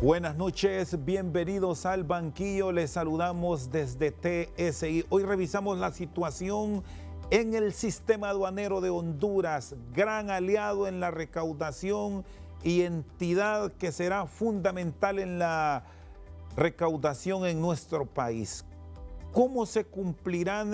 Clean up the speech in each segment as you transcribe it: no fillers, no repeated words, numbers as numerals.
Buenas noches, bienvenidos al banquillo, les saludamos desde TSI. Hoy revisamos la situación en el sistema aduanero de Honduras, gran aliado en la recaudación y entidad que será fundamental en la recaudación en nuestro país. ¿Cómo se cumplirán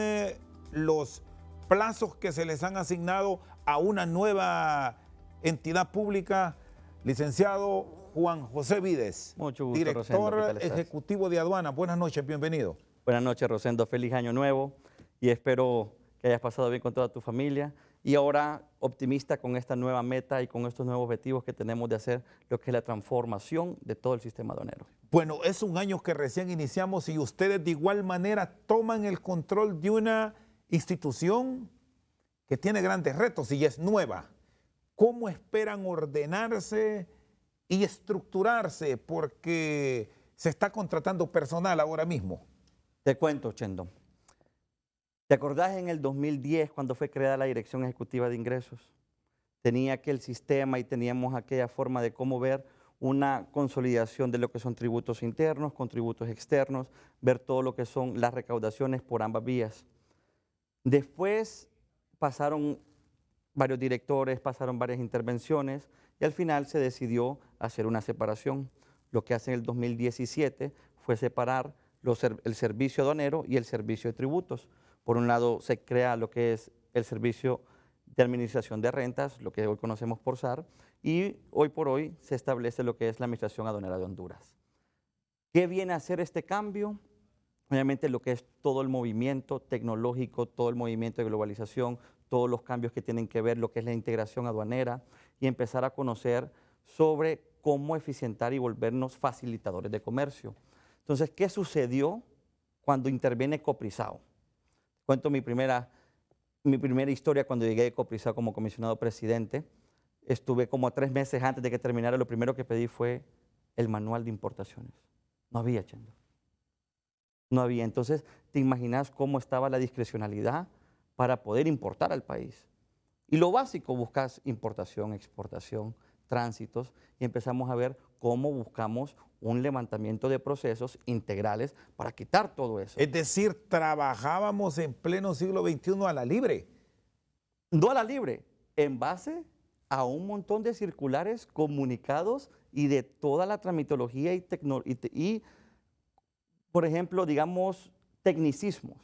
los plazos que se les han asignado a una nueva entidad pública? Licenciado Juan José Vides, mucho gusto, director Rosendo, ejecutivo de aduana. Buenas noches, bienvenido. Buenas noches, Rosendo. Feliz año nuevo y espero que hayas pasado bien con toda tu familia. Y ahora optimista con esta nueva meta y con estos nuevos objetivos que tenemos de hacer lo que es la transformación de todo el sistema aduanero. Bueno, es un año que recién iniciamos y ustedes de igual manera toman el control de una institución que tiene grandes retos y es nueva. ¿Cómo esperan ordenarse y estructurarse? Porque se está contratando personal ahora mismo. Te cuento, Chendo. ¿Te acordás en el 2010 cuando fue creada la Dirección Ejecutiva de Ingresos? Tenía aquel sistema y teníamos aquella forma de cómo ver una consolidación de lo que son tributos internos con tributos externos, ver todo lo que son las recaudaciones por ambas vías. Después pasaron varios directores, pasaron varias intervenciones y al final se decidió hacer una separación. Lo que hace en el 2017 fue separar el servicio aduanero y el servicio de tributos. Por un lado se crea lo que es el servicio de administración de rentas, lo que hoy conocemos por SAR, y hoy por hoy se establece lo que es la Administración Aduanera de Honduras. ¿Qué viene a hacer este cambio? Obviamente lo que es todo el movimiento tecnológico, todo el movimiento de globalización, todos los cambios que tienen que ver lo que es la integración aduanera y empezar a conocer sobre cómo eficientar y volvernos facilitadores de comercio. Entonces, ¿qué sucedió cuando interviene Coprisao? Cuento mi primera historia cuando llegué de Coprisao como comisionado presidente. Estuve como 3 meses antes de que terminara, lo primero que pedí fue el manual de importaciones. No había, Chendo. No había. Entonces, ¿te imaginas cómo estaba la discrecionalidad para poder importar al país? Y lo básico, buscas importación, exportación, tránsitos, y empezamos a ver cómo buscamos un levantamiento de procesos integrales para quitar todo eso. Es decir, trabajábamos en pleno siglo XXI a la libre. No a la libre, en base a un montón de circulares, comunicados y de toda la tramitología y por ejemplo, digamos, tecnicismos.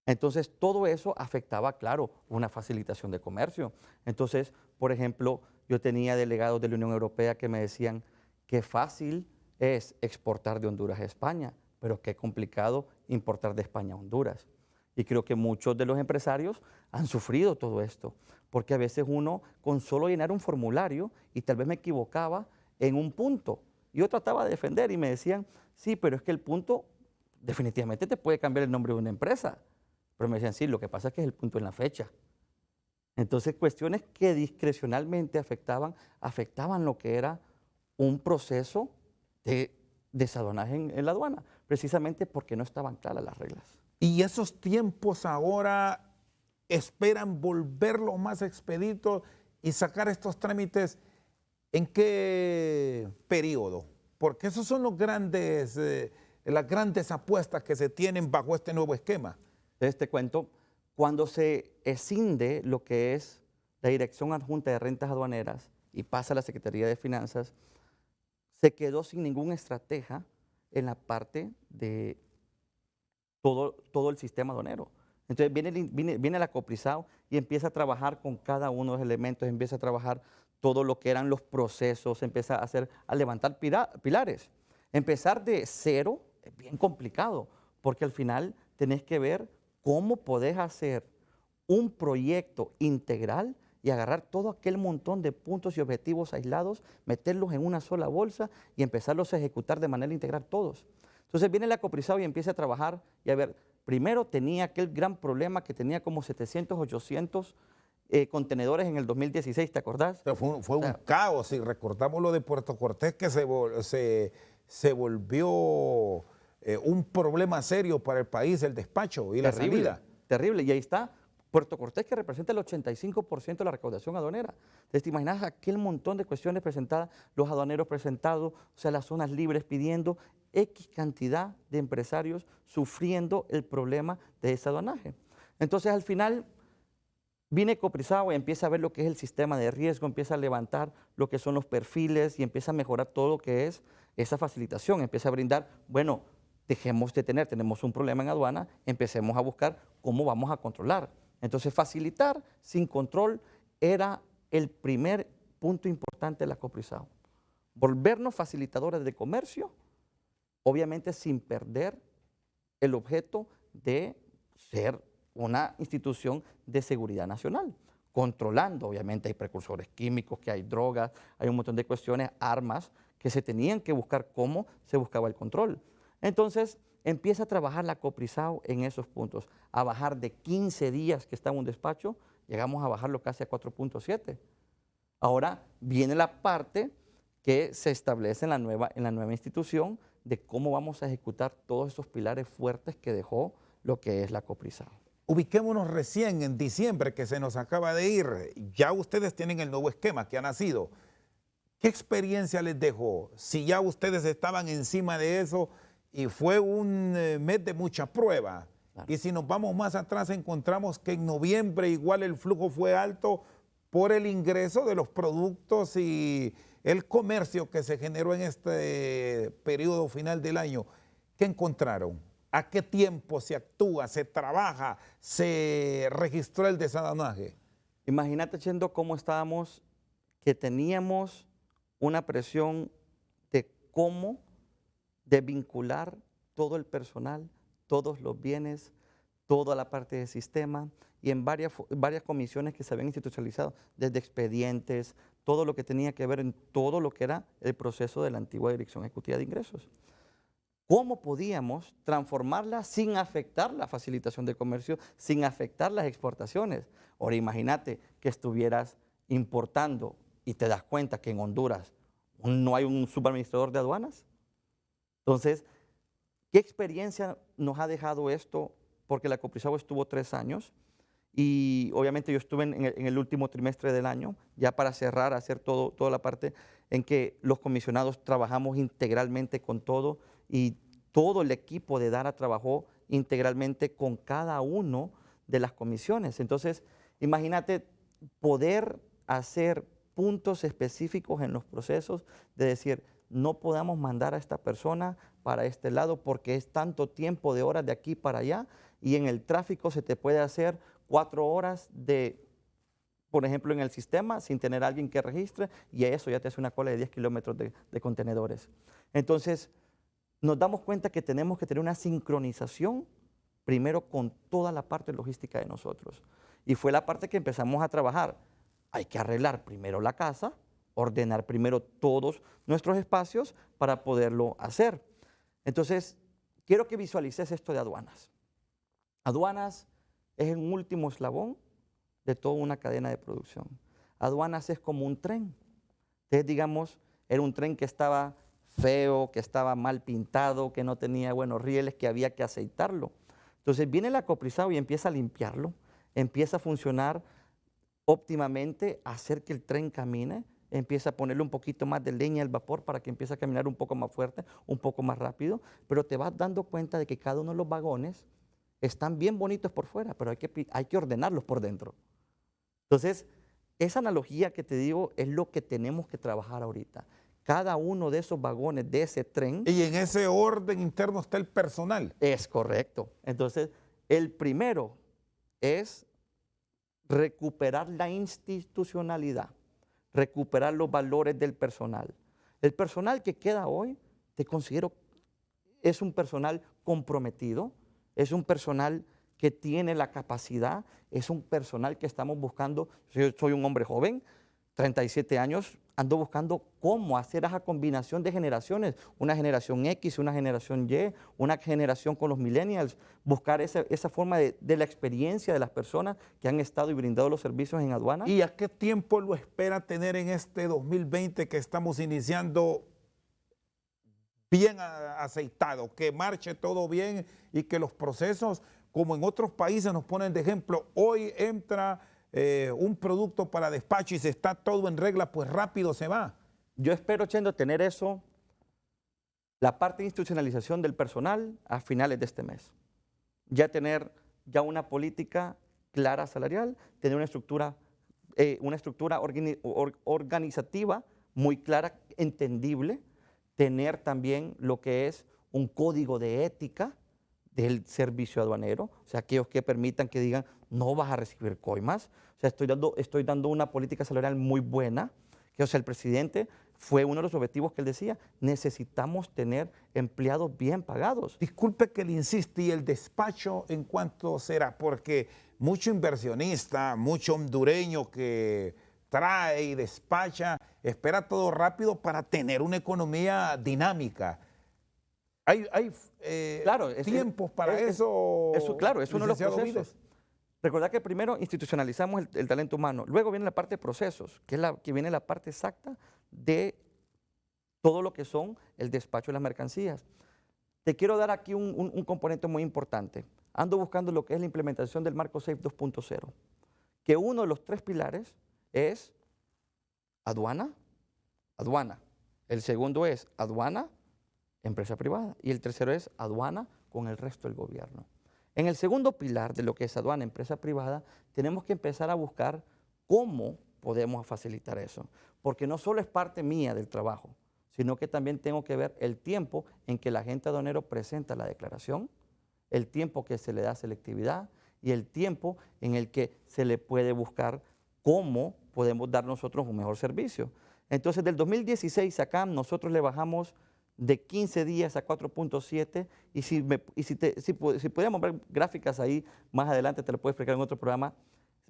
Entonces, todo eso afectaba, claro, una facilitación de comercio. Entonces, por ejemplo, yo tenía delegados de la Unión Europea que me decían qué fácil es exportar de Honduras a España, pero qué complicado importar de España a Honduras. Y creo que muchos de los empresarios han sufrido todo esto, porque a veces uno con solo llenar un formulario y tal vez me equivocaba en un punto. Yo trataba de defender y me decían, sí, pero es que el punto definitivamente te puede cambiar el nombre de una empresa. Pero me decían, sí, lo que pasa es que es el punto en la fecha. Entonces, cuestiones que discrecionalmente afectaban lo que era un proceso de desaduanaje en la aduana, precisamente porque no estaban claras las reglas. Y esos tiempos ahora esperan volverlo más expedito y sacar estos trámites, ¿en qué periodo? Porque esos son las grandes apuestas que se tienen bajo este nuevo esquema. Te cuento, cuando se escinde lo que es la Dirección Adjunta de Rentas Aduaneras y pasa a la Secretaría de Finanzas, se quedó sin ninguna estratega en la parte de todo el sistema aduanero. Entonces viene la Coprisao y empieza a trabajar con cada uno de los elementos, empieza a trabajar todo lo que eran los procesos, empieza a levantar pilares. Empezar de cero es bien complicado, porque al final tenés que ver cómo podés hacer un proyecto integral y agarrar todo aquel montón de puntos y objetivos aislados, meterlos en una sola bolsa y empezarlos a ejecutar de manera integral todos. Entonces viene la Coprisao y empieza a trabajar y a ver, primero tenía aquel gran problema que tenía como 700, 800 contenedores en el 2016, ¿te acordás? Fue un caos, y recordamos lo de Puerto Cortés, que se volvió un problema serio para el país, el despacho y la salida. Terrible, y ahí está, Puerto Cortés, que representa el 85% de la recaudación aduanera. Entonces, ¿te imaginas aquel montón de cuestiones presentadas, los aduaneros presentados, o sea, las zonas libres pidiendo X cantidad de empresarios sufriendo el problema de ese aduanaje? Entonces, al final, viene Coprizao y empieza a ver lo que es el sistema de riesgo, empieza a levantar lo que son los perfiles y empieza a mejorar todo lo que es esa facilitación, empieza a brindar, bueno, dejemos de tenemos un problema en aduana, empecemos a buscar cómo vamos a controlar. Entonces, facilitar sin control era el primer punto importante de la Coprizao. Volvernos facilitadores de comercio, obviamente sin perder el objeto de ser una institución de seguridad nacional, controlando, obviamente hay precursores químicos, que hay drogas, hay un montón de cuestiones, armas, que se tenían que buscar cómo se buscaba el control. Entonces, empieza a trabajar la Coprizao en esos puntos, a bajar de 15 días que está en un despacho, llegamos a bajarlo casi a 4.7. Ahora viene la parte que se establece en la nueva institución de cómo vamos a ejecutar todos esos pilares fuertes que dejó lo que es la Coprizao. Ubiquémonos recién en diciembre, que se nos acaba de ir. Ya ustedes tienen el nuevo esquema que ha nacido. ¿Qué experiencia les dejó? Si ya ustedes estaban encima de eso y fue un mes de mucha prueba. Claro. Y si nos vamos más atrás, encontramos que en noviembre igual el flujo fue alto por el ingreso de los productos y el comercio que se generó en este periodo final del año. ¿Qué encontraron? ¿A qué tiempo se actúa, se trabaja, se registró el desaduanaje? Imagínate, Chendo, cómo estábamos, que teníamos una presión de cómo de vincular todo el personal, todos los bienes, toda la parte del sistema y en varias comisiones que se habían institucionalizado, desde expedientes, todo lo que tenía que ver en todo lo que era el proceso de la antigua Dirección Ejecutiva de Ingresos. ¿Cómo podíamos transformarla sin afectar la facilitación de comercio, sin afectar las exportaciones? Ahora imagínate que estuvieras importando y te das cuenta que en Honduras no hay un subadministrador de aduanas. Entonces, ¿qué experiencia nos ha dejado esto? Porque la Coprizao estuvo 3 años y obviamente yo estuve en el último trimestre del año, ya para cerrar, hacer toda la parte en que los comisionados trabajamos integralmente con todo y todo el equipo de DARA trabajó integralmente con cada uno de las comisiones. Entonces, imagínate poder hacer puntos específicos en los procesos de decir, no podamos mandar a esta persona para este lado porque es tanto tiempo de horas de aquí para allá y en el tráfico se te puede hacer 4 horas de, por ejemplo, en el sistema sin tener a alguien que registre y eso ya te hace una cola de 10 kilómetros de contenedores. Entonces, nos damos cuenta que tenemos que tener una sincronización primero con toda la parte logística de nosotros. Y fue la parte que empezamos a trabajar. Hay que arreglar primero la casa, ordenar primero todos nuestros espacios para poderlo hacer. Entonces, quiero que visualices esto de aduanas. Aduanas es un último eslabón de toda una cadena de producción. Aduanas es como un tren. Entonces, digamos, era un tren que estaba feo, que estaba mal pintado, que no tenía buenos rieles, que había que aceitarlo. Entonces viene la Coprizao y empieza a limpiarlo, empieza a funcionar óptimamente, a hacer que el tren camine, empieza a ponerle un poquito más de leña al vapor para que empiece a caminar un poco más fuerte, un poco más rápido, pero te vas dando cuenta de que cada uno de los vagones están bien bonitos por fuera, pero hay que ordenarlos por dentro. Entonces, esa analogía que te digo es lo que tenemos que trabajar ahorita. Cada uno de esos vagones de ese tren. Y en ese orden interno está el personal. Es correcto. Entonces, el primero es recuperar la institucionalidad, recuperar los valores del personal. El personal que queda hoy, te considero, es un personal comprometido, es un personal que tiene la capacidad, es un personal que estamos buscando. Yo soy un hombre joven, 37 años, ando buscando cómo hacer esa combinación de generaciones, una generación X, una generación Y, una generación con los millennials, buscar esa forma de la experiencia de las personas que han estado y brindado los servicios en aduana. ¿Y a qué tiempo lo espera tener en este 2020 que estamos iniciando bien aceitado, que marche todo bien y que los procesos como en otros países nos ponen de ejemplo, hoy entra un producto para despacho y se está todo en regla, pues rápido se va. Yo espero, Chendo, tener eso, la parte de institucionalización del personal a finales de este mes. Ya tener ya una política clara salarial, tener una estructura organizativa muy clara, entendible, tener también lo que es un código de ética del servicio aduanero, o sea, aquellos que permitan que digan, no vas a recibir coimas. O sea, estoy dando una política salarial muy buena, que o sea, el presidente fue uno de los objetivos que él decía, necesitamos tener empleados bien pagados. Disculpe que le insiste, ¿y el despacho en cuánto será? Porque mucho inversionista, mucho hondureño que trae y despacha, espera todo rápido para tener una economía dinámica. ¿Hay Claro, tiempos para eso? Claro, es uno de los licenciado procesos. Vides? Recordad que primero institucionalizamos el talento humano, luego viene la parte de procesos, que viene la parte exacta de todo lo que son el despacho de las mercancías. Te quiero dar aquí un componente muy importante. Ando buscando lo que es la implementación del marco SAFE 2.0, que uno de los 3 pilares es aduana, aduana. El segundo es aduana, empresa privada. Y el tercero es aduana con el resto del gobierno. En el segundo pilar de lo que es aduana, empresa privada, tenemos que empezar a buscar cómo podemos facilitar eso. Porque no solo es parte mía del trabajo, sino que también tengo que ver el tiempo en que el agente aduanero presenta la declaración, el tiempo que se le da selectividad y el tiempo en el que se le puede buscar cómo podemos dar nosotros un mejor servicio. Entonces, del 2016 acá, nosotros le bajamos de 15 días a 4.7 y si pudiéramos ver gráficas ahí más adelante, te lo puedo explicar en otro programa,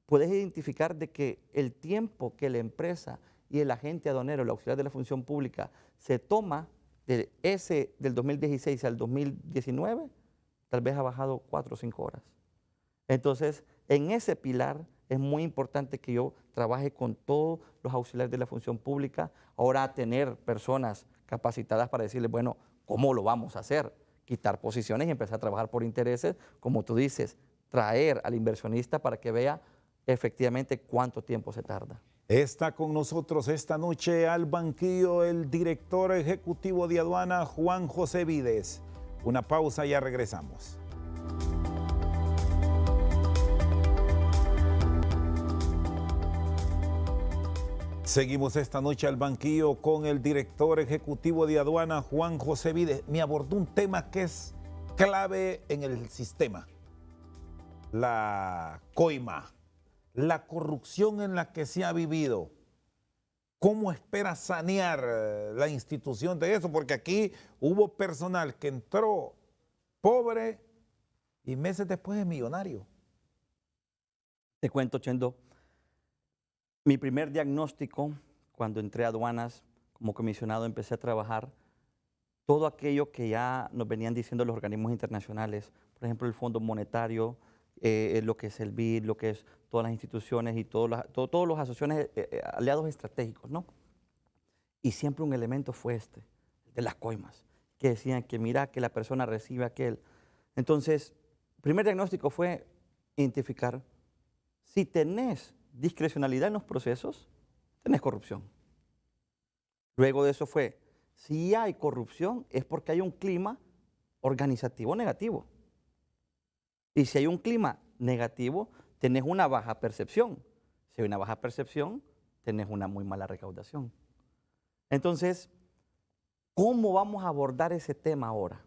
puedes identificar de que el tiempo que la empresa y el agente aduanero, el auxiliar de la función pública, se toma del 2016 al 2019, tal vez ha bajado 4 o 5 horas. Entonces, en ese pilar es muy importante que yo trabaje con todos los auxiliares de la función pública, ahora a tener personas capacitadas para decirles, bueno, ¿cómo lo vamos a hacer? Quitar posiciones y empezar a trabajar por intereses, como tú dices, traer al inversionista para que vea efectivamente cuánto tiempo se tarda. Está con nosotros esta noche al banquillo el director ejecutivo de aduana, Juan José Vides. Una pausa, ya regresamos. Seguimos esta noche al banquillo con el director ejecutivo de aduana, Juan José Vides. Me abordó un tema que es clave en el sistema, la coima, la corrupción en la que se ha vivido. ¿Cómo espera sanear la institución de eso? Porque aquí hubo personal que entró pobre y meses después es millonario. Te cuento, Chendo, mi primer diagnóstico cuando entré a aduanas como comisionado, empecé a trabajar todo aquello que ya nos venían diciendo los organismos internacionales, por ejemplo, el Fondo Monetario, lo que es el BID, lo que es todas las instituciones y todos los asociaciones, aliados estratégicos, ¿no? Y siempre un elemento fue de las coimas, que decían que mira que la persona recibe aquel. Entonces, el primer diagnóstico fue identificar si tenés discrecionalidad en los procesos, tenés corrupción. Luego de eso fue, si hay corrupción es porque hay un clima organizativo negativo. Y si hay un clima negativo, tenés una baja percepción. Si hay una baja percepción, tenés una muy mala recaudación. Entonces, ¿cómo vamos a abordar ese tema ahora?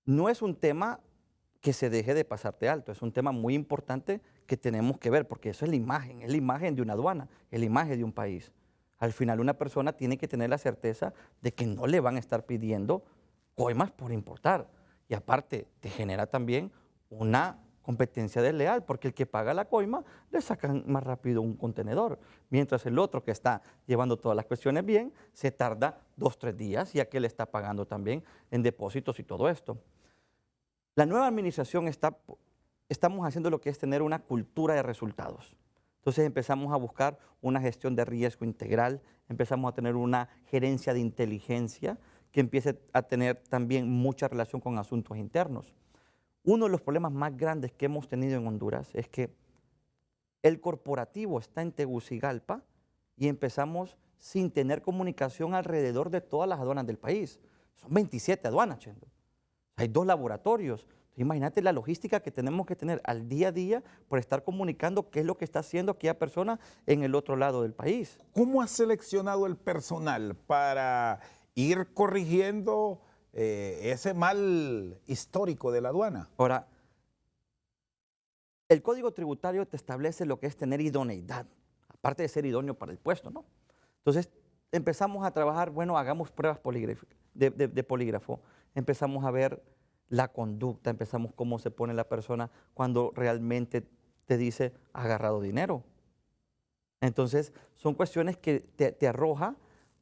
No es un tema que se deje de pasarte alto, es un tema muy importante que tenemos que ver, porque eso es la imagen de una aduana, es la imagen de un país. Al final una persona tiene que tener la certeza de que no le van a estar pidiendo coimas por importar. Y aparte, te genera también una competencia desleal, porque el que paga la coima le sacan más rápido un contenedor, mientras el otro que está llevando todas las cuestiones bien, se tarda 2 o 3 días, ya que le está pagando también en depósitos y todo esto. La nueva administración estamos haciendo lo que es tener una cultura de resultados. Entonces empezamos a buscar una gestión de riesgo integral, empezamos a tener una gerencia de inteligencia que empiece a tener también mucha relación con asuntos internos. uno de los problemas más grandes que hemos tenido en Honduras es que el corporativo está en Tegucigalpa y empezamos sin tener comunicación alrededor de todas las aduanas del país. Son 27 aduanas, Chendo. Hay 2 laboratorios. Imagínate la logística que tenemos que tener al día a día por estar comunicando qué es lo que está haciendo aquella persona en el otro lado del país. ¿Cómo has seleccionado el personal para ir corrigiendo ese mal histórico de la aduana? Ahora, el Código Tributario te establece lo que es tener idoneidad, aparte de ser idóneo para el puesto, ¿no? Entonces, empezamos a trabajar, bueno, hagamos pruebas de polígrafo, empezamos a ver la conducta, empezamos cómo se pone la persona cuando realmente te dice, ha agarrado dinero. Entonces, son cuestiones que te arroja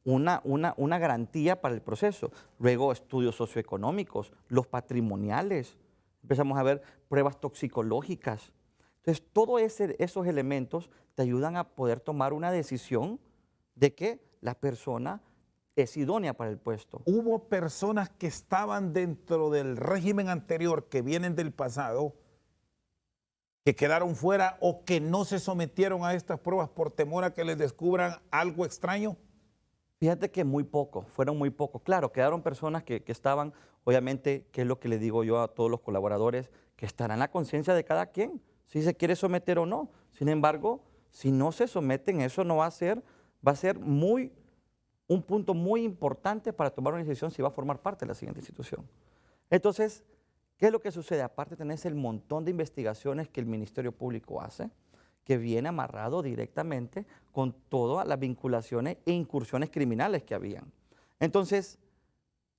una garantía para el proceso. Luego, estudios socioeconómicos, los patrimoniales. Empezamos a ver pruebas toxicológicas. Entonces, todos esos elementos te ayudan a poder tomar una decisión de que la persona es idónea para el puesto. Hubo personas que estaban dentro del régimen anterior, que vienen del pasado, que quedaron fuera o que no se sometieron a estas pruebas por temor a que les descubran algo extraño. Fíjate que muy poco, fueron muy pocos. Claro, quedaron personas que estaban, obviamente, que es lo que le digo yo a todos los colaboradores, que estará en la conciencia de cada quien, si se quiere someter o no. Sin embargo, si no se someten, eso no va a ser un punto muy importante para tomar una decisión si va a formar parte de la siguiente institución. Entonces, ¿qué es lo que sucede? Aparte tenés el montón de investigaciones que el Ministerio Público hace, que viene amarrado directamente con todas las vinculaciones e incursiones criminales que habían. Entonces,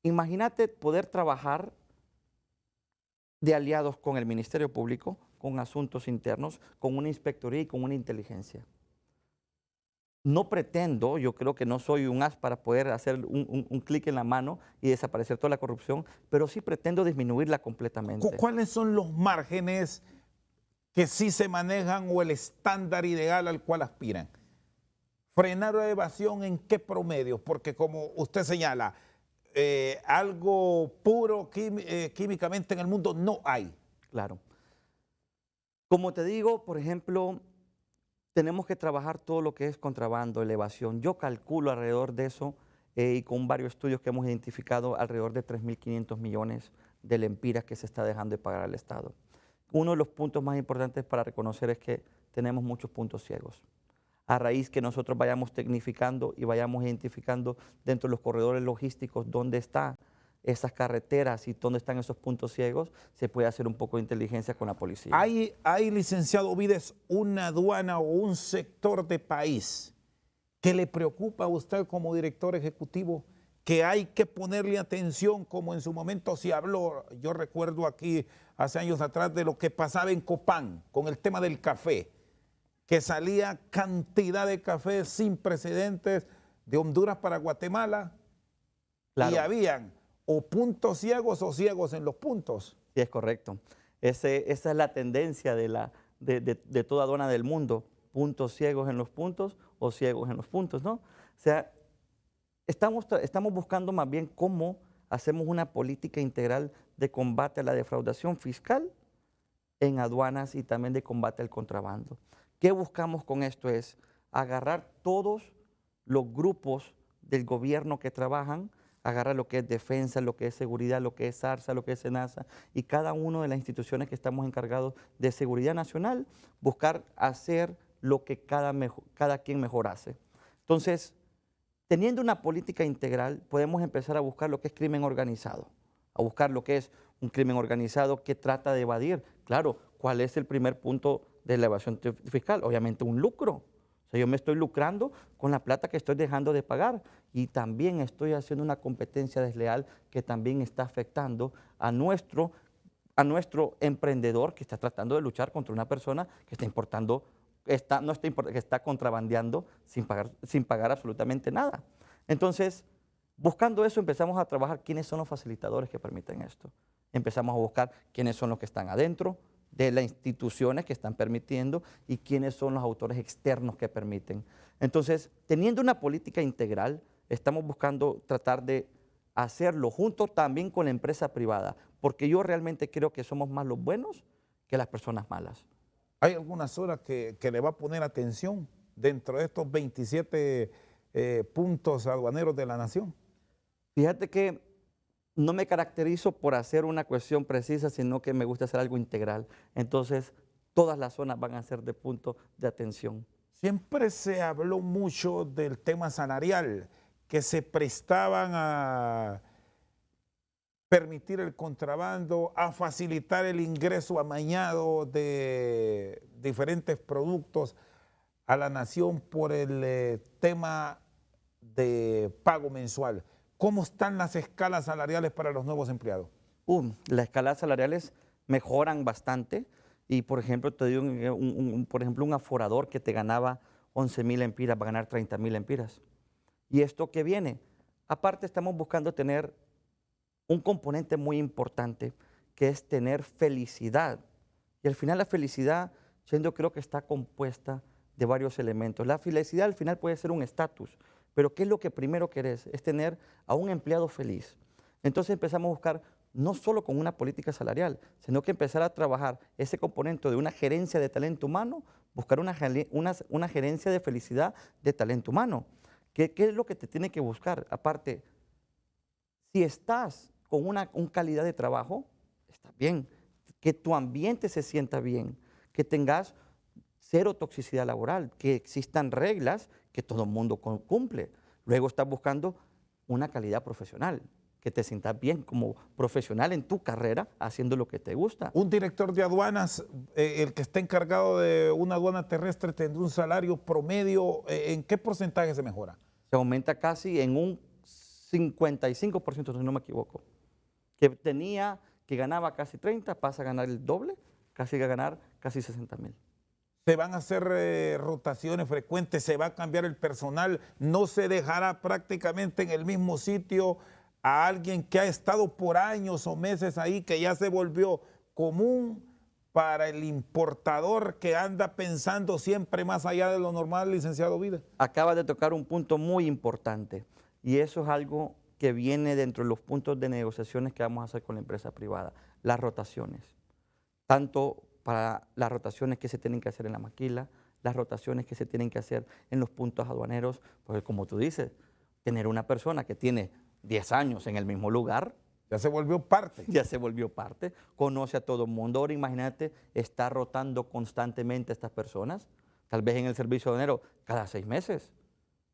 imagínate poder trabajar de aliados con el Ministerio Público, con asuntos internos, con una inspectoría y con una inteligencia. No pretendo, yo creo que no soy un as para poder hacer un clic en la mano y desaparecer toda la corrupción, pero sí pretendo disminuirla completamente. ¿Cuáles son los márgenes que sí se manejan o el estándar ideal al cual aspiran? Frenar la evasión, ¿en qué promedios? Porque como usted señala, algo puro químicamente en el mundo no hay. Claro. Como te digo, por ejemplo, tenemos que trabajar todo lo que es contrabando, la evasión. Yo calculo alrededor de eso, y con varios estudios que hemos identificado, alrededor de 3.500 millones de lempiras que se está dejando de pagar al Estado. Uno de los puntos más importantes para reconocer es que tenemos muchos puntos ciegos. A raíz que nosotros vayamos tecnificando y vayamos identificando dentro de los corredores logísticos dónde están esas carreteras y dónde están esos puntos ciegos, se puede hacer un poco de inteligencia con la policía. ¿Hay, licenciado Ovides, una aduana o un sector de país que le preocupa a usted como director ejecutivo, que hay que ponerle atención, como en su momento se habló? Yo recuerdo aquí hace años atrás de lo que pasaba en Copán con el tema del café, que salía cantidad de café sin precedentes de Honduras para Guatemala. Claro. Y habían o puntos ciegos o ciegos en los puntos. Sí, es correcto. Esa es la tendencia de toda aduana del mundo, puntos ciegos en los puntos o ciegos en los puntos, ¿no? O sea, estamos buscando más bien cómo hacemos una política integral de combate a la defraudación fiscal en aduanas y también de combate al contrabando. ¿Qué buscamos con esto? Es agarrar todos los grupos del gobierno que trabajan, agarrar lo que es defensa, lo que es seguridad, lo que es ARSA, lo que es SENASA y cada una de las instituciones que estamos encargados de seguridad nacional, buscar hacer lo que cada quien mejor hace. Entonces, teniendo una política integral, podemos empezar a buscar lo que es crimen organizado, a buscar lo que es un crimen organizado que trata de evadir. Claro, ¿cuál es el primer punto de la evasión fiscal? Obviamente un lucro. O sea, yo me estoy lucrando con la plata que estoy dejando de pagar y también estoy haciendo una competencia desleal que también está afectando a nuestro emprendedor que está tratando de luchar contra una persona que está contrabandeando sin pagar absolutamente nada. Entonces, buscando eso, empezamos a trabajar quiénes son los facilitadores que permiten esto. Empezamos a buscar quiénes son los que están adentro de las instituciones que están permitiendo y quiénes son los autores externos que permiten. Entonces, teniendo una política integral, estamos buscando tratar de hacerlo junto también con la empresa privada, porque yo realmente creo que somos más los buenos que las personas malas. ¿Hay alguna zona que le va a poner atención dentro de estos 27 puntos aduaneros de la nación? Fíjate que no me caracterizo por hacer una cuestión precisa, sino que me gusta hacer algo integral. Entonces, todas las zonas van a ser de punto de atención. Siempre se habló mucho del tema salarial, que se prestaban a permitir el contrabando, a facilitar el ingreso amañado de diferentes productos a la nación por el tema de pago mensual. ¿Cómo están las escalas salariales para los nuevos empleados? Las escalas salariales mejoran bastante y, por ejemplo, te digo, por ejemplo, un aforador que te ganaba 11,000 empiras va a ganar 30,000 empiras. ¿Y esto qué viene? Aparte, estamos buscando tener un componente muy importante que es tener felicidad. Y al final la felicidad, yo creo que está compuesta de varios elementos. La felicidad al final puede ser un estatus, pero ¿qué es lo que primero querés? Es tener a un empleado feliz. Entonces empezamos a buscar no solo con una política salarial, sino que empezar a trabajar ese componente de una gerencia de talento humano, buscar una gerencia de felicidad de talento humano. ¿Qué es lo que te tiene que buscar? Aparte, si estás con una calidad de trabajo, está bien. Que tu ambiente se sienta bien, que tengas cero toxicidad laboral, que existan reglas que todo el mundo cumple. Luego estás buscando una calidad profesional, que te sientas bien como profesional en tu carrera haciendo lo que te gusta. Un director de aduanas, el que está encargado de una aduana terrestre, tendrá un salario promedio, ¿en qué porcentaje se mejora? Se aumenta casi en un 55%, si no me equivoco. Que tenía, que ganaba casi 30, pasa a ganar el doble, casi a ganar casi 60,000. Se van a hacer rotaciones frecuentes, se va a cambiar el personal, no se dejará prácticamente en el mismo sitio a alguien que ha estado por años o meses ahí, que ya se volvió común para el importador que anda pensando siempre más allá de lo normal, licenciado Vida. Acaba de tocar un punto muy importante y eso es algo que viene dentro de los puntos de negociaciones que vamos a hacer con la empresa privada, las rotaciones. Tanto para las rotaciones que se tienen que hacer en la maquila, las rotaciones que se tienen que hacer en los puntos aduaneros, porque como tú dices, tener una persona que tiene 10 años en el mismo lugar, ya se volvió parte. Ya se volvió parte, conoce a todo el mundo. Ahora imagínate, está rotando constantemente a estas personas, tal vez en el servicio aduanero cada 6 meses,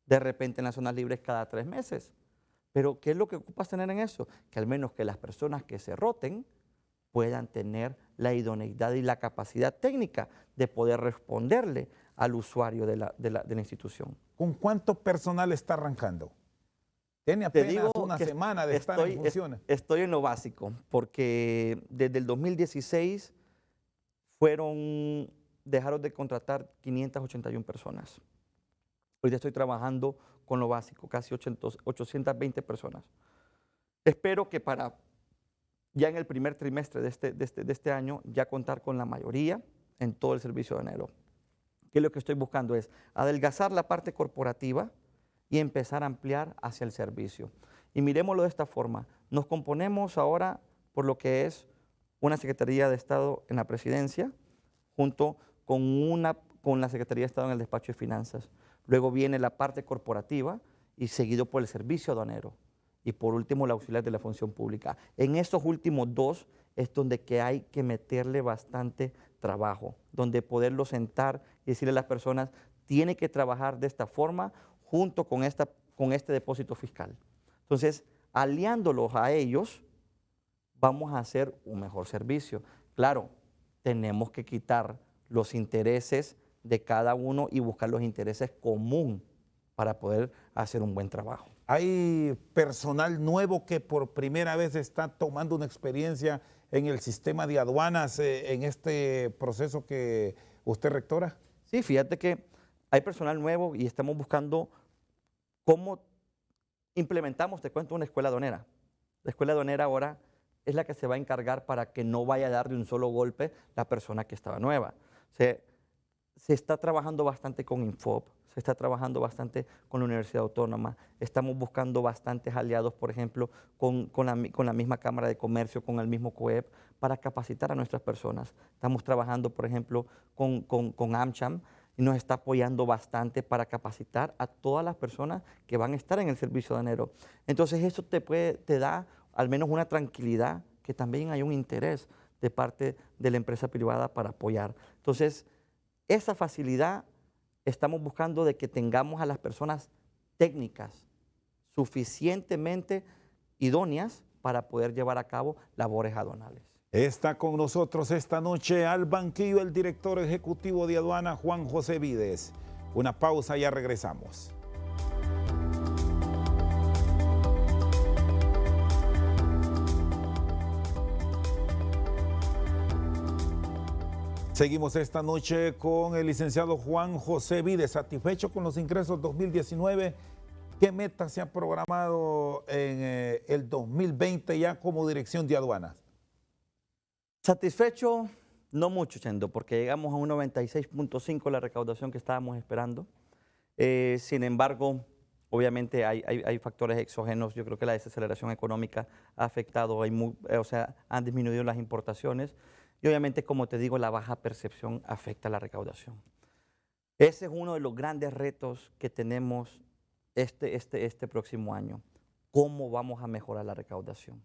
de repente en las zonas libres cada 3 meses. Pero ¿qué es lo que ocupas tener en eso? Que al menos que las personas que se roten puedan tener la idoneidad y la capacidad técnica de poder responderle al usuario de la institución. ¿Con cuánto personal está arrancando? Tiene apenas una semana de estar en funciones. Estoy en lo básico, porque desde el 2016 dejaron de contratar 581 personas. Hoy ya estoy trabajando con lo básico, casi 820 personas. Espero que para ya en el primer trimestre de este año ya contar con la mayoría en todo el servicio aduanero. ¿Qué es lo que estoy buscando? Es adelgazar la parte corporativa y empezar a ampliar hacia el servicio. Y miremoslo de esta forma, nos componemos ahora por lo que es una Secretaría de Estado en la Presidencia, junto con la Secretaría de Estado en el Despacho de Finanzas. Luego viene la parte corporativa y seguido por el servicio aduanero. Y por último, la auxiliar de la función pública. En estos últimos dos es donde que hay que meterle bastante trabajo, donde poderlo sentar y decirle a las personas, tiene que trabajar de esta forma junto con este depósito fiscal. Entonces, aliándolos a ellos, vamos a hacer un mejor servicio. Claro, tenemos que quitar los intereses de cada uno y buscar los intereses común para poder hacer un buen trabajo. ¿Hay personal nuevo que por primera vez está tomando una experiencia en el sistema de aduanas en este proceso que usted rectora? Sí, fíjate que hay personal nuevo y estamos buscando cómo implementamos, te cuento, una escuela aduanera. La escuela aduanera ahora es la que se va a encargar para que no vaya a dar de un solo golpe la persona que estaba nueva. O sea, se está trabajando bastante con Infop, se está trabajando bastante con la Universidad Autónoma, estamos buscando bastantes aliados, por ejemplo, con la misma Cámara de Comercio, con el mismo COEP, para capacitar a nuestras personas. Estamos trabajando, por ejemplo, con AmCham y nos está apoyando bastante para capacitar a todas las personas que van a estar en el servicio aduanero. Entonces eso te da al menos una tranquilidad, que también hay un interés de parte de la empresa privada para apoyar. Entonces, esa facilidad estamos buscando de que tengamos a las personas técnicas suficientemente idóneas para poder llevar a cabo labores aduanales. Está con nosotros esta noche al banquillo el director ejecutivo de aduana, Juan José Vides. Una pausa, ya regresamos. Seguimos esta noche con el licenciado Juan José Vides, satisfecho con los ingresos 2019. ¿Qué meta se ha programado en el 2020 ya como dirección de aduanas? Satisfecho, no mucho, Chendo, porque llegamos a un 96.5 la recaudación que estábamos esperando. Sin embargo, obviamente hay factores exógenos. Yo creo que la desaceleración económica ha afectado, han disminuido las importaciones. Y obviamente, como te digo, la baja percepción afecta la recaudación. Ese es uno de los grandes retos que tenemos este próximo año. ¿Cómo vamos a mejorar la recaudación?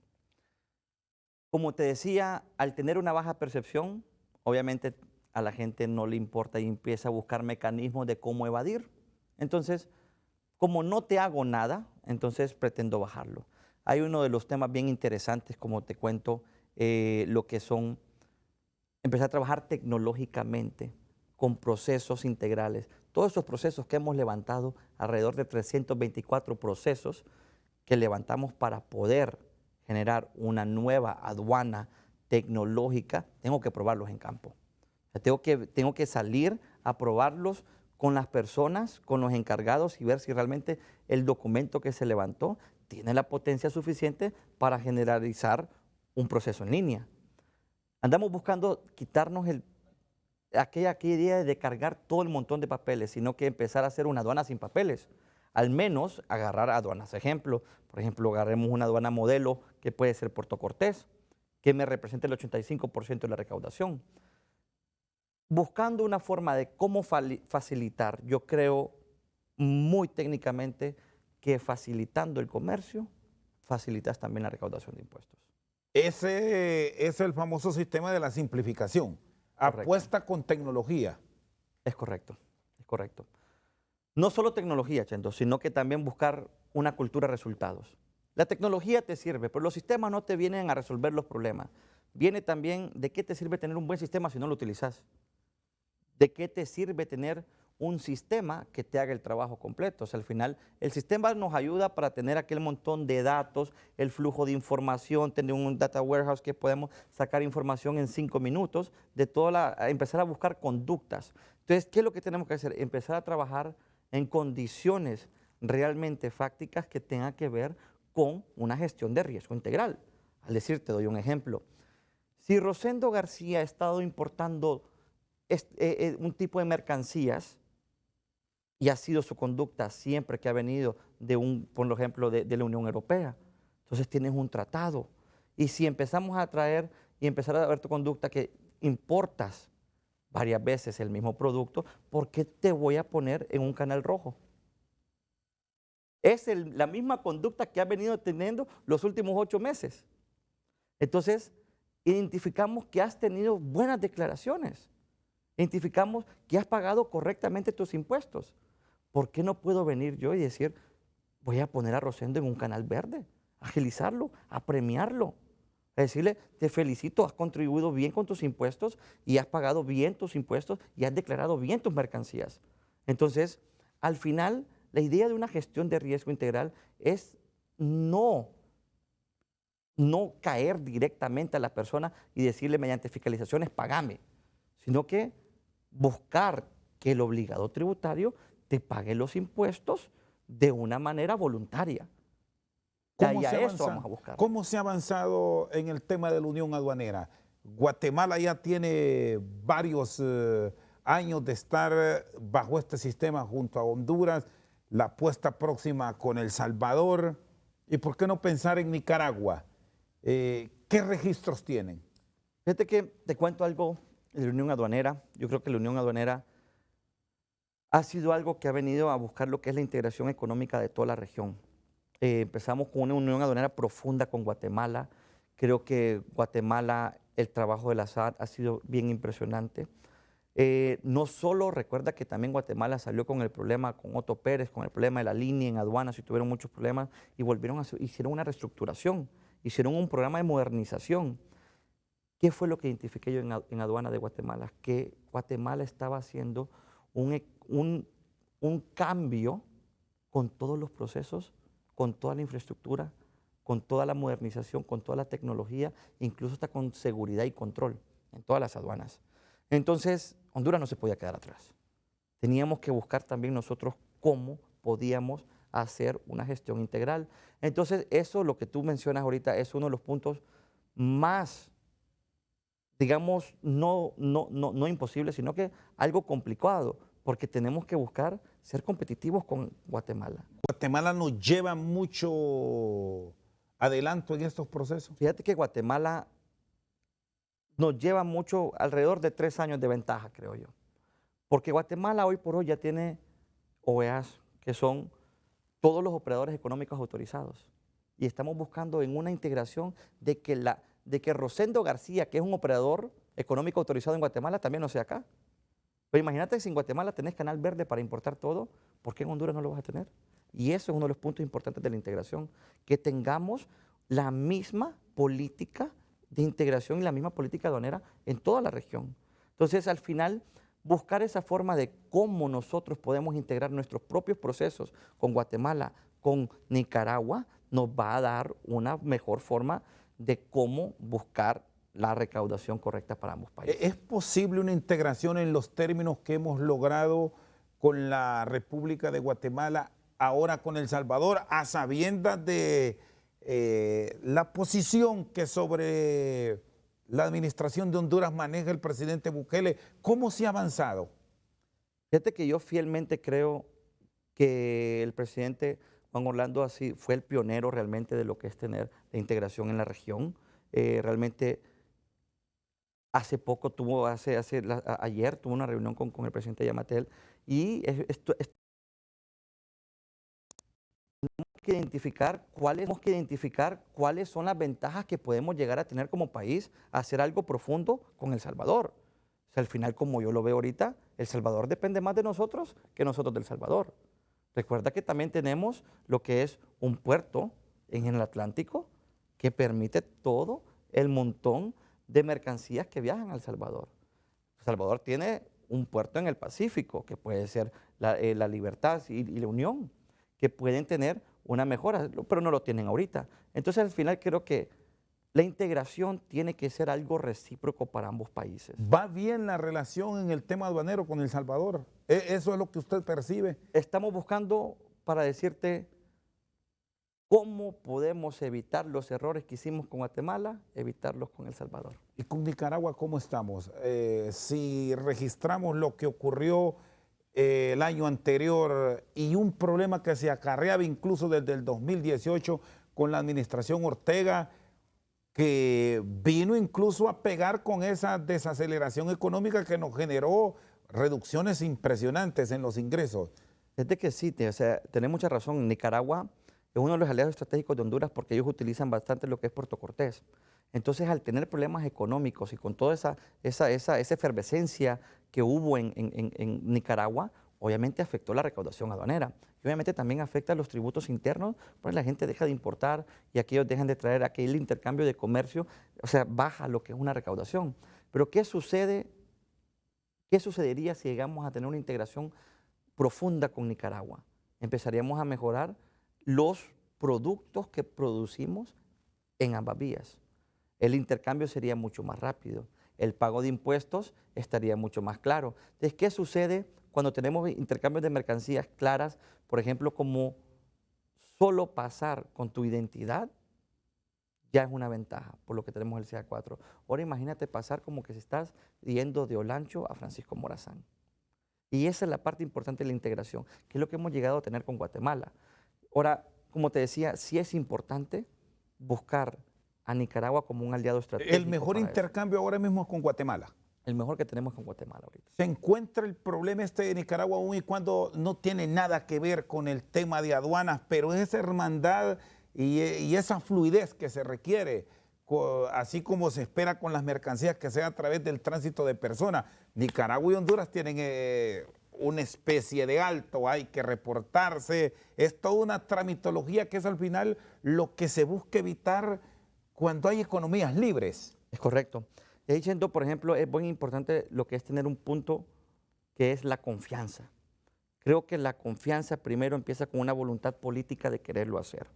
Como te decía, al tener una baja percepción, obviamente a la gente no le importa y empieza a buscar mecanismos de cómo evadir. Entonces, como no te hago nada, entonces pretendo bajarlo. Hay uno de los temas bien interesantes, como te cuento, lo que son empezar a trabajar tecnológicamente con procesos integrales. Todos esos procesos que hemos levantado, alrededor de 324 procesos que levantamos para poder generar una nueva aduana tecnológica, tengo que probarlos en campo. O sea, tengo que salir a probarlos con las personas, con los encargados y ver si realmente el documento que se levantó tiene la potencia suficiente para generalizar un proceso en línea. Andamos buscando quitarnos aquella idea de cargar todo el montón de papeles, sino que empezar a hacer una aduana sin papeles. Al menos agarrar aduanas. Por ejemplo, agarremos una aduana modelo que puede ser Puerto Cortés, que me representa el 85% de la recaudación. Buscando una forma de cómo facilitar, yo creo muy técnicamente que facilitando el comercio, facilitas también la recaudación de impuestos. Ese es el famoso sistema de la simplificación. Correcto. Apuesta con tecnología. Es correcto, es correcto. No solo tecnología, Chendo, sino que también buscar una cultura de resultados. La tecnología te sirve, pero los sistemas no te vienen a resolver los problemas. Viene también de qué te sirve tener un buen sistema si no lo utilizas. ¿De qué te sirve tener un sistema que te haga el trabajo completo? O sea, al final, el sistema nos ayuda para tener aquel montón de datos, el flujo de información, tener un data warehouse que podemos sacar información en 5 minutos, empezar a buscar conductas. Entonces, ¿qué es lo que tenemos que hacer? Empezar a trabajar en condiciones realmente fácticas que tengan que ver con una gestión de riesgo integral. Al decir, te doy un ejemplo. Si Rosendo García ha estado importando un tipo de mercancías y ha sido su conducta siempre que ha venido por ejemplo, de la Unión Europea, entonces tienes un tratado. Y si empezamos a traer y empezar a ver tu conducta que importas varias veces el mismo producto, ¿por qué te voy a poner en un canal rojo? Es la misma conducta que has venido teniendo los últimos 8 meses. Entonces, identificamos que has tenido buenas declaraciones. Identificamos que has pagado correctamente tus impuestos. ¿Por qué no puedo venir yo y decir, voy a poner a Rosendo en un canal verde, agilizarlo, a premiarlo? A decirle, te felicito, has contribuido bien con tus impuestos y has pagado bien tus impuestos y has declarado bien tus mercancías. Entonces, al final, la idea de una gestión de riesgo integral es no caer directamente a la persona y decirle mediante fiscalizaciones, págame, sino que buscar que el obligado tributario te pague los impuestos de una manera voluntaria. ¿Cómo se ha avanzado en el tema de la unión aduanera? Guatemala ya tiene varios años de estar bajo este sistema junto a Honduras, la apuesta próxima con El Salvador, y por qué no pensar en Nicaragua. ¿Qué registros tienen? Fíjate que te cuento algo de la Unión Aduanera. Yo creo que la Unión Aduanera ha sido algo que ha venido a buscar lo que es la integración económica de toda la región. Empezamos con una unión aduanera profunda con Guatemala. Creo que Guatemala, el trabajo de la SAT ha sido bien impresionante. No solo recuerda que también Guatemala salió con el problema con Otto Pérez, con el problema de la línea en aduanas y tuvieron muchos problemas y hicieron una reestructuración, hicieron un programa de modernización. ¿Qué fue lo que identifiqué yo en aduana de Guatemala? Que Guatemala estaba haciendo un cambio con todos los procesos, con toda la infraestructura, con toda la modernización, con toda la tecnología, incluso hasta con seguridad y control en todas las aduanas. Entonces, Honduras no se podía quedar atrás. Teníamos que buscar también nosotros cómo podíamos hacer una gestión integral. Entonces, eso, lo que tú mencionas ahorita, es uno de los puntos más, digamos, no imposible, sino que algo complicado, porque tenemos que buscar ser competitivos con Guatemala. Guatemala nos lleva mucho adelanto en estos procesos. Fíjate que Guatemala nos lleva mucho, alrededor de 3 años de ventaja, creo yo. Porque Guatemala hoy por hoy ya tiene OEAs, que son todos los operadores económicos autorizados. Y estamos buscando en una integración de que Rosendo García, que es un operador económico autorizado en Guatemala, también no sea acá. Pero imagínate que si en Guatemala tenés canal verde para importar todo, ¿por qué en Honduras no lo vas a tener? Y eso es uno de los puntos importantes de la integración, que tengamos la misma política de integración y la misma política aduanera en toda la región. Entonces, al final, buscar esa forma de cómo nosotros podemos integrar nuestros propios procesos con Guatemala, con Nicaragua, nos va a dar una mejor forma de cómo buscar la recaudación correcta para ambos países. ¿Es posible una integración en los términos que hemos logrado con la República de Guatemala, ahora con El Salvador, a sabiendas de la posición que sobre la administración de Honduras maneja el presidente Bukele? ¿Cómo se ha avanzado? Fíjate que yo fielmente creo que el presidente Juan Orlando así fue el pionero realmente de lo que es tener la integración en la región. Realmente hace poco ayer tuvo una reunión con el presidente Yamatel y tenemos que identificar cuáles son las ventajas que podemos llegar a tener como país a hacer algo profundo con El Salvador. O sea, al final, como yo lo veo ahorita, El Salvador depende más de nosotros que nosotros del Salvador. Recuerda que también tenemos lo que es un puerto en el Atlántico que permite todo el montón de mercancías que viajan a El Salvador. El Salvador tiene un puerto en el Pacífico, que puede ser la Libertad y la Unión, que pueden tener una mejora, pero no lo tienen ahorita. Entonces, al final, creo que la integración tiene que ser algo recíproco para ambos países. ¿Va bien la relación en el tema aduanero con El Salvador? ¿Eso es lo que usted percibe? Estamos buscando, para decirte, cómo podemos evitar los errores que hicimos con Guatemala, evitarlos con El Salvador. ¿Y con Nicaragua cómo estamos? Si registramos lo que ocurrió el año anterior y un problema que se acarreaba incluso desde el 2018 con la administración Ortega, que vino incluso a pegar con esa desaceleración económica que nos generó reducciones impresionantes en los ingresos. Desde que sí, tenés mucha razón. Nicaragua es uno de los aliados estratégicos de Honduras porque ellos utilizan bastante lo que es Puerto Cortés. Entonces, al tener problemas económicos y con toda esa efervescencia que hubo en Nicaragua, obviamente afectó la recaudación aduanera. Y obviamente también afecta los tributos internos, pues la gente deja de importar y aquellos dejan de traer aquel intercambio de comercio, o sea, baja lo que es una recaudación. Pero ¿qué sucede? ¿Qué sucedería si llegamos a tener una integración profunda con Nicaragua? Empezaríamos a mejorar los productos que producimos en ambas vías. El intercambio sería mucho más rápido. El pago de impuestos estaría mucho más claro. Entonces, ¿qué sucede cuando tenemos intercambios de mercancías claras? Por ejemplo, como solo pasar con tu identidad ya es una ventaja, por lo que tenemos el CA4. Ahora imagínate pasar como que si estás yendo de Olancho a Francisco Morazán. Y esa es la parte importante de la integración, que es lo que hemos llegado a tener con Guatemala. Ahora, como te decía, sí es importante buscar a Nicaragua como un aliado estratégico. El mejor intercambio ahora mismo es con Guatemala. El mejor que tenemos con Guatemala ahorita. ¿Se encuentra el problema de Nicaragua aún y cuando no tiene nada que ver con el tema de aduanas, pero esa hermandad y esa fluidez que se requiere, así como se espera con las mercancías que sea a través del tránsito de personas? Nicaragua y Honduras tienen una especie de alto, hay que reportarse, es toda una tramitología que es al final lo que se busca evitar cuando hay economías libres. Es correcto. Y ahí, Chendo, por ejemplo, es muy importante lo que es tener un punto que es la confianza. Creo que la confianza primero empieza con una voluntad política de quererlo hacer.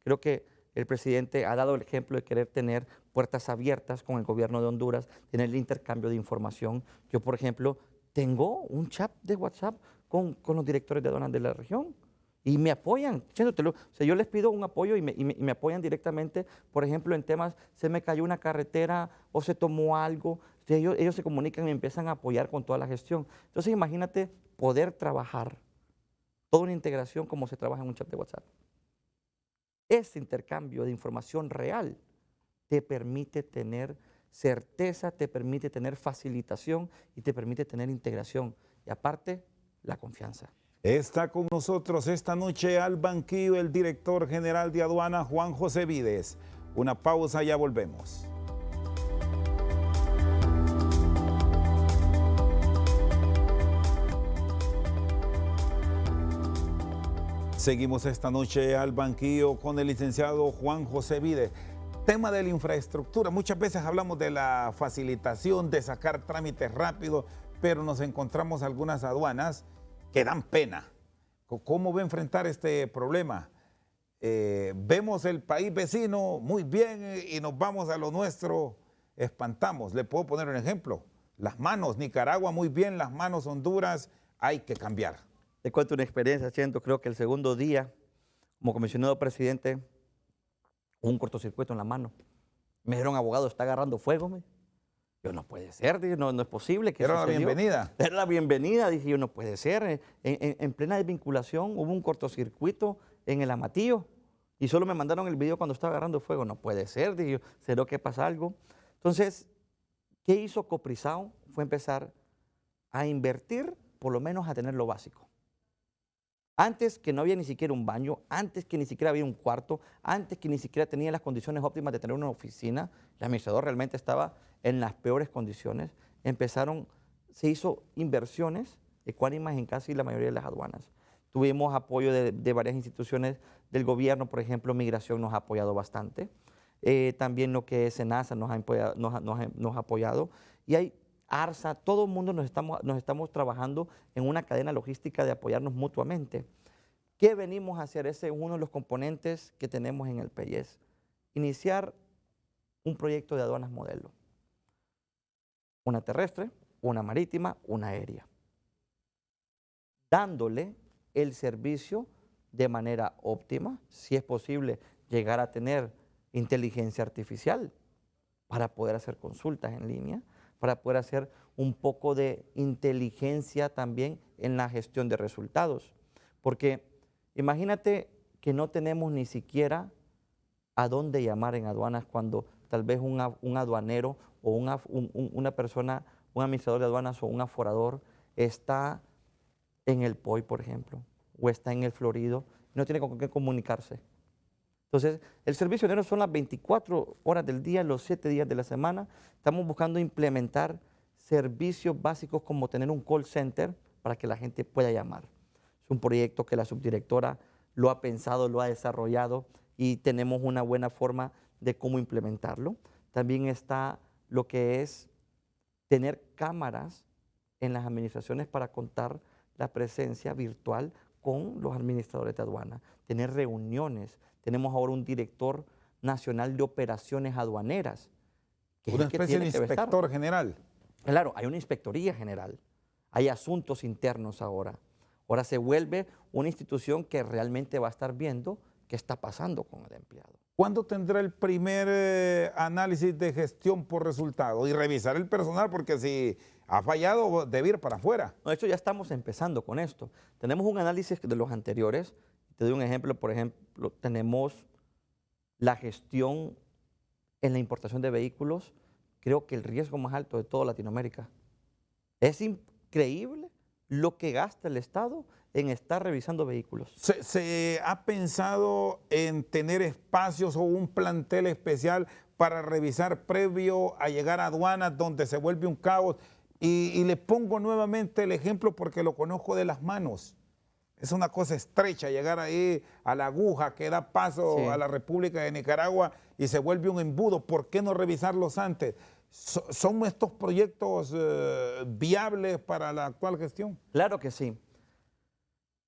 Creo que el presidente ha dado el ejemplo de querer tener puertas abiertas con el gobierno de Honduras, tener el intercambio de información. Yo, por ejemplo, tengo un chat de WhatsApp con los directores de aduanas de la región y me apoyan. O sea, yo les pido un apoyo y me apoyan directamente, por ejemplo, en temas, se me cayó una carretera o se tomó algo. Ellos se comunican y me empiezan a apoyar con toda la gestión. Entonces, imagínate poder trabajar toda una integración como se trabaja en un chat de WhatsApp. Ese intercambio de información real te permite tener certeza, te permite tener facilitación y te permite tener integración. Y aparte, la confianza. Está con nosotros esta noche al banquillo el director general de aduana, Juan José Vides. Una pausa, ya volvemos. Seguimos esta noche al banquillo con el licenciado Juan José Vides. Tema de la infraestructura. Muchas veces hablamos de la facilitación, de sacar trámites rápidos, pero nos encontramos algunas aduanas que dan pena. ¿Cómo va a enfrentar este problema? Vemos el país vecino muy bien y nos vamos a lo nuestro, espantamos. Le puedo poner un ejemplo. Las manos, Nicaragua muy bien, las manos Honduras, hay que cambiar. Te cuento una experiencia, Chendo. Creo que el segundo día, como comisionado presidente, hubo un cortocircuito en la mano. Me dijeron, abogado, está agarrando fuego. Yo, no puede ser, dije, no es posible. ¿Qué Era la sucedió? bienvenida. Era la bienvenida, dije yo, no puede ser. En plena desvinculación hubo un cortocircuito en el Amatillo y solo me mandaron el video cuando estaba agarrando fuego. No puede ser, dije yo, ¿será que pasa algo? Entonces, ¿qué hizo Coprizao? Fue empezar a invertir, por lo menos a tener lo básico. Antes que no había ni siquiera un baño, antes que ni siquiera había un cuarto, antes que ni siquiera tenía las condiciones óptimas de tener una oficina, el administrador realmente estaba en las peores condiciones. Se hizo inversiones ecuánimas en casi la mayoría de las aduanas. Tuvimos apoyo de varias instituciones del gobierno, por ejemplo, Migración nos ha apoyado bastante. También lo que es SENASA nos ha apoyado. Y hay ARSA, todo el mundo nos estamos trabajando en una cadena logística de apoyarnos mutuamente. ¿Qué venimos a hacer? Ese es uno de los componentes que tenemos en el PEIES. Iniciar un proyecto de aduanas modelo. Una terrestre, una marítima, una aérea. Dándole el servicio de manera óptima, si es posible llegar a tener inteligencia artificial para poder hacer consultas en línea, para poder hacer un poco de inteligencia también en la gestión de resultados. Porque imagínate que no tenemos ni siquiera a dónde llamar en aduanas cuando tal vez un aduanero o una persona, un administrador de aduanas o un aforador está en el POI, por ejemplo, o está en el Florido, y no tiene con qué comunicarse. Entonces, el servicio aduanero son las 24 horas del día, los 7 días de la semana. Estamos buscando implementar servicios básicos como tener un call center para que la gente pueda llamar. Es un proyecto que la subdirectora lo ha pensado, lo ha desarrollado y tenemos una buena forma de cómo implementarlo. También está lo que es tener cámaras en las administraciones para contar la presencia virtual con los administradores de aduana, tener reuniones. Tenemos ahora un director nacional de operaciones aduaneras. Una especie de inspector general. Claro, hay una inspectoría general, hay asuntos internos ahora. Ahora se vuelve una institución que realmente va a estar viendo qué está pasando con el empleado. ¿Cuándo tendrá el primer análisis de gestión por resultado? Y revisar el personal, porque si ha fallado, debe ir para afuera. No, de hecho, ya estamos empezando con esto. Tenemos un análisis de los anteriores. Te doy un ejemplo. Por ejemplo, tenemos la gestión en la importación de vehículos, creo que el riesgo más alto de toda Latinoamérica. Es increíble lo que gasta el Estado en estar revisando vehículos. ¿Se ha pensado en tener espacios o un plantel especial para revisar previo a llegar a aduanas donde se vuelve un caos? Y le pongo nuevamente el ejemplo porque lo conozco de las manos. Es una cosa estrecha llegar ahí a la aguja que da paso a la República de Nicaragua y se vuelve un embudo. ¿Por qué no revisarlos antes? ¿Son estos proyectos viables para la actual gestión? Claro que sí.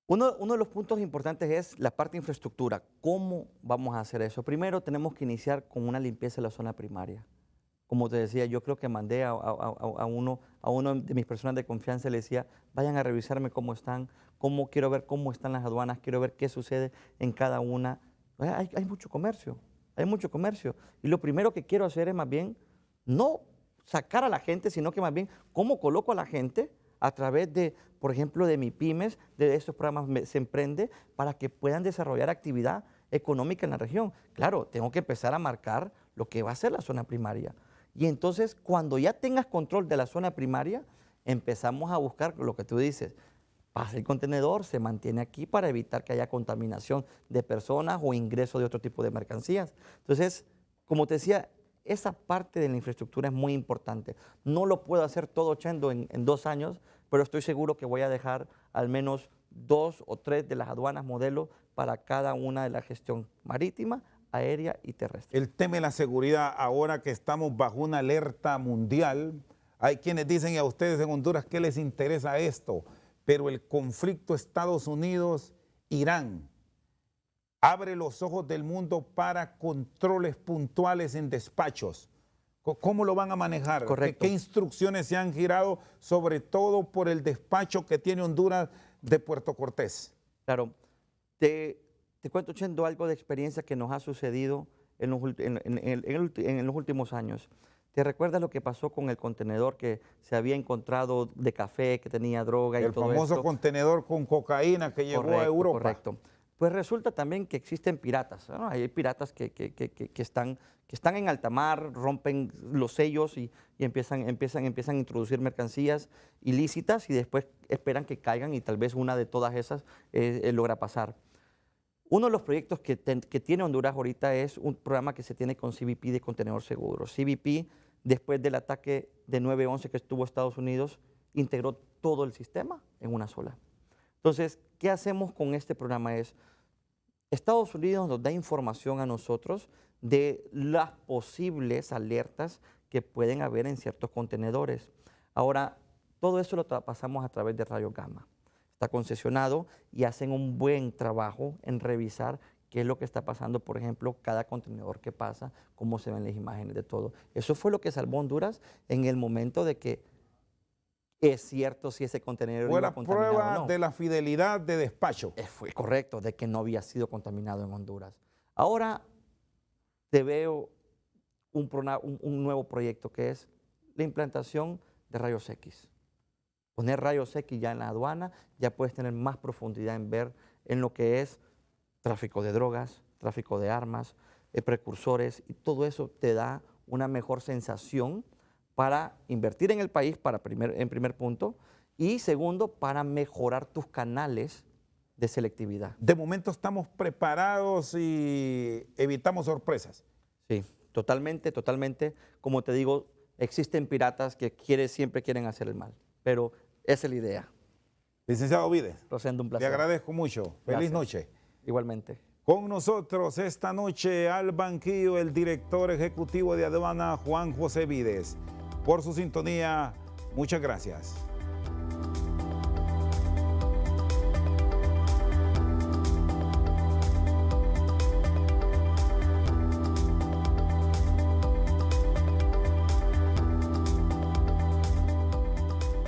Uno de los puntos importantes es la parte de infraestructura. ¿Cómo vamos a hacer eso? Primero tenemos que iniciar con una limpieza de la zona primaria. Como te decía, yo creo que mandé a uno de mis personas de confianza y le decía, vayan a revisarme cómo están, quiero ver cómo están las aduanas, quiero ver qué sucede en cada una. Hay mucho comercio, hay mucho comercio. Y lo primero que quiero hacer es más bien no sacar a la gente, sino que más bien cómo coloco a la gente a través de, por ejemplo, de MIPYMES, de estos programas Se Emprende, para que puedan desarrollar actividad económica en la región. Claro, tengo que empezar a marcar lo que va a ser la zona primaria. Y entonces, cuando ya tengas control de la zona primaria, empezamos a buscar lo que tú dices. Pasa el contenedor, se mantiene aquí para evitar que haya contaminación de personas o ingreso de otro tipo de mercancías. Entonces, como te decía, esa parte de la infraestructura es muy importante. No lo puedo hacer todo, Chendo, en 2 años, pero estoy seguro que voy a dejar al menos 2 o 3 de las aduanas modelo para cada una de la gestión marítima, aérea y terrestre. El tema de la seguridad, ahora que estamos bajo una alerta mundial, hay quienes dicen, y a ustedes en Honduras, ¿qué les interesa esto? Pero el conflicto Estados Unidos-Irán abre los ojos del mundo para controles puntuales en despachos. ¿Cómo lo van a manejar? Correcto. ¿Qué instrucciones se han girado, sobre todo por el despacho que tiene Honduras de Puerto Cortés? Claro. Te cuento, Chendo, algo de experiencia que nos ha sucedido en los últimos años. ¿Te recuerdas lo que pasó con el contenedor que se había encontrado de café, que tenía droga y todo esto? El famoso contenedor con cocaína que llegó a Europa. Correcto. Pues resulta también que existen piratas, ¿no? Hay piratas que están en alta mar, rompen los sellos y empiezan a introducir mercancías ilícitas y después esperan que caigan y tal vez una de todas esas logra pasar. Uno de los proyectos que tiene Honduras ahorita es un programa que se tiene con CBP de contenedor seguro. CBP, después del ataque de 9/11 que estuvo Estados Unidos, integró todo el sistema en una sola. Entonces, ¿qué hacemos con este programa? Estados Unidos nos da información a nosotros de las posibles alertas que pueden haber en ciertos contenedores. Ahora, todo eso lo pasamos a través de rayos gamma. Está concesionado y hacen un buen trabajo en revisar qué es lo que está pasando, por ejemplo, cada contenedor que pasa, cómo se ven las imágenes de todo. Eso fue lo que salvó Honduras en el momento de que es cierto si ese contenedor iba contaminado o no. Fue la prueba de la fidelidad de despacho. Fue correcto, de que no había sido contaminado en Honduras. Ahora te veo un nuevo proyecto que es la implantación de rayos X. Poner rayos X ya en la aduana, ya puedes tener más profundidad en ver en lo que es tráfico de drogas, tráfico de armas, precursores, y todo eso te da una mejor sensación para invertir en el país, en primer punto, y segundo, para mejorar tus canales de selectividad. De momento estamos preparados y evitamos sorpresas. Sí, totalmente, totalmente. Como te digo, existen piratas que siempre quieren hacer el mal, pero esa es la idea. Licenciado Vides, Rosendo, un placer. le agradezco mucho. Feliz Gracias. noche. Igualmente. Con nosotros esta noche al banquillo el director ejecutivo de aduana, Juan José Vides. Por su sintonía, muchas gracias.